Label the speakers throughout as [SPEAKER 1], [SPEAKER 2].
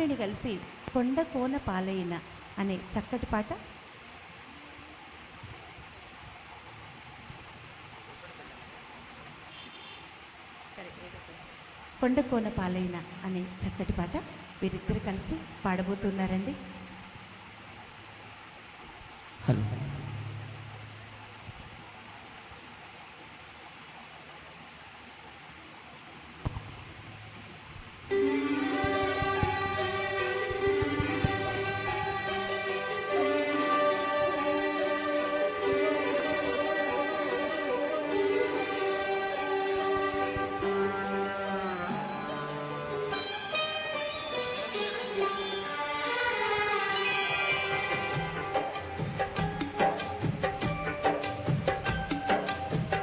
[SPEAKER 1] కృష్ణవేణి కలిసి కొండ కోన పాలైన అనే చక్కటి పాట. కొండ కోన పాలైన అనే చక్కటి పాట వీరిద్దరు కలిసి పాడబోతున్నారండి.
[SPEAKER 2] హలో.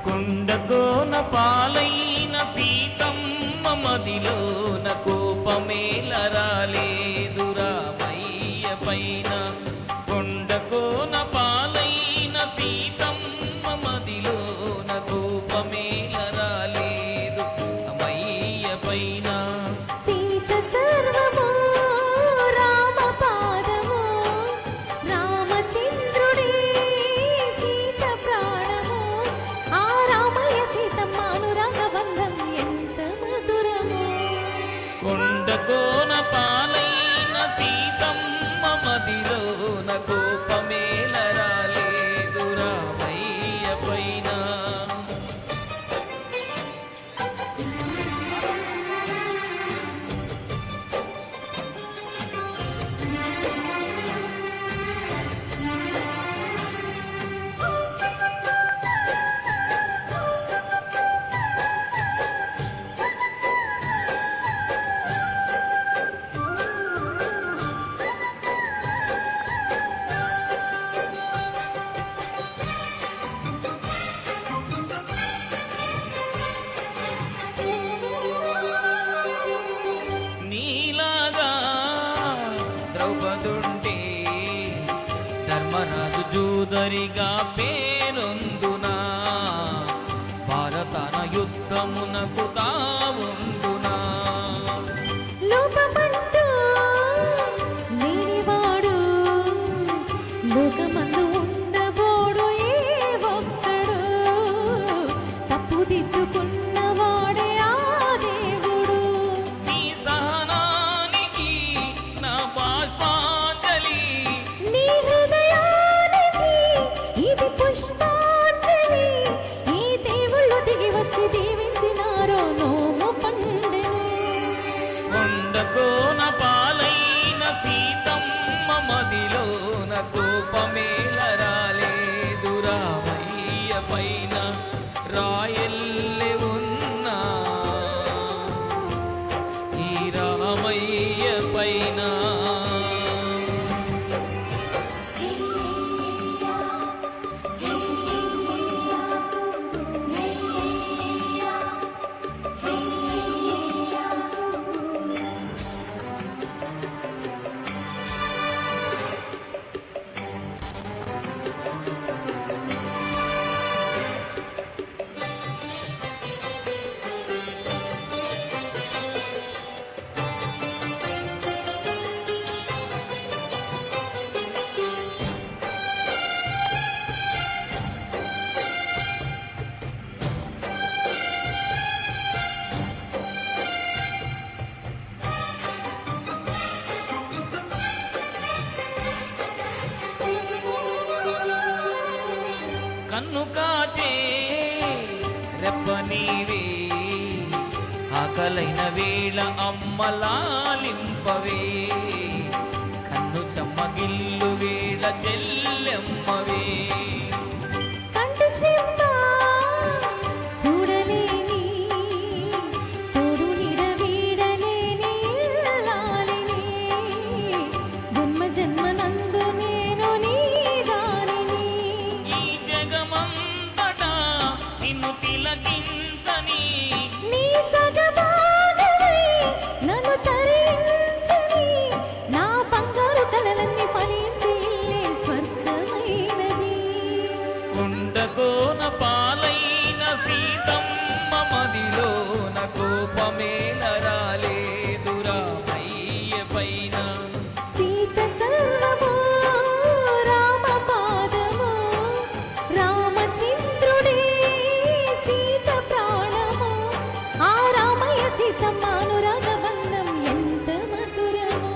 [SPEAKER 3] కొండకోన పాలైన సీతమ్మ మదిలోన కోపమేల రాలేదు రామయ్య పైన. కొండకోన పాలైన సీతమ్మ మదిలోన కోపమేల రాలేదు రామయ్య పైన.
[SPEAKER 4] సీత సర్వము రామ పాదము, రామచంద్రుడే సీత ప్రాణము. ఆ రామయ్య సీతమ్మ అనురాగ బంధం ఎంత మధురము.
[SPEAKER 3] కొండకోన పాలైన సీతమ్మ మదిలోన కోపమేల రాలేదు రామయ్య పైన. నీలాగా ద్రౌపదుంటే ధర్మరాజు జూదరిగా పేరొందునా, భారతన యుద్ధమునకు తావుండునా.
[SPEAKER 4] లోపమంటూ లేనివాడు లోకమందు ఉండబోడు ఏ ఒక్కడు. తప్పుదిద్దుకున్నవాడే ఆ దేవుడు.
[SPEAKER 3] నీ సహనానికి నా బాష్పాంజలి,
[SPEAKER 4] నీ హృదయానికి ఇది పుష్పాంజలి. ఈ దేవుళ్ళు దిగి వచ్చి దీవించినారో నోము పండెను.
[SPEAKER 3] కొండకోన పాలైన సీతమ్మ మదిలోన కోపమేల రాలేదు రామయ్య పైన. రాయల్లె ఉన్నా ఈ రామయ్య పైన. కన్ను కాచే రెప్ప నీవే, ఆకలైన వేళ అమ్మలాలింపవే. కన్ను చెమ్మగిల్లు వేళ చెల్లెమ్మవే.
[SPEAKER 4] కంటి చెమ్మ చూడలేని తోడు నీడ వీడలేని లాలిని. జన్మ జన్మనందు నేను నీ దానిని.
[SPEAKER 3] ఈ జగమంతటా నిన్ను తిలకించని,
[SPEAKER 4] నీ సగభాగమై నన్ను తరించని. నా బంగారు కలలన్నీ ఫలించి ఇల్లే స్వర్గమైనది.
[SPEAKER 3] కొండకోన పైన
[SPEAKER 4] సీత సర్వము రామ పాదము రామచంద్రుడే సీత ప్రాణము ఆ రామయ్య సీతమ్మ అనురాగ బంధం ఎంత మధురము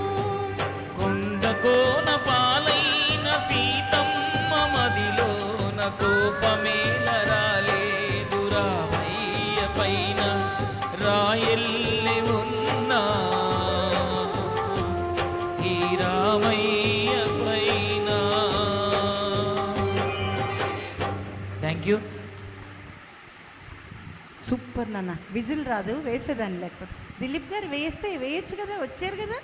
[SPEAKER 3] కొండ కోన పాలైన సీతమ్మ మదిలోన కోపమేల రాలేదు రామయ్య పైన రాయల్లి ఉన్నా ఈ రామయ్య పైన. Thank you.
[SPEAKER 1] సూపర్ నాన్న. విజిల్ రాదు, వేసేదాన్ని. లేకపోతే దిలీప్ గారు వేస్తే వేయచ్చు కదా, వచ్చారు కదా.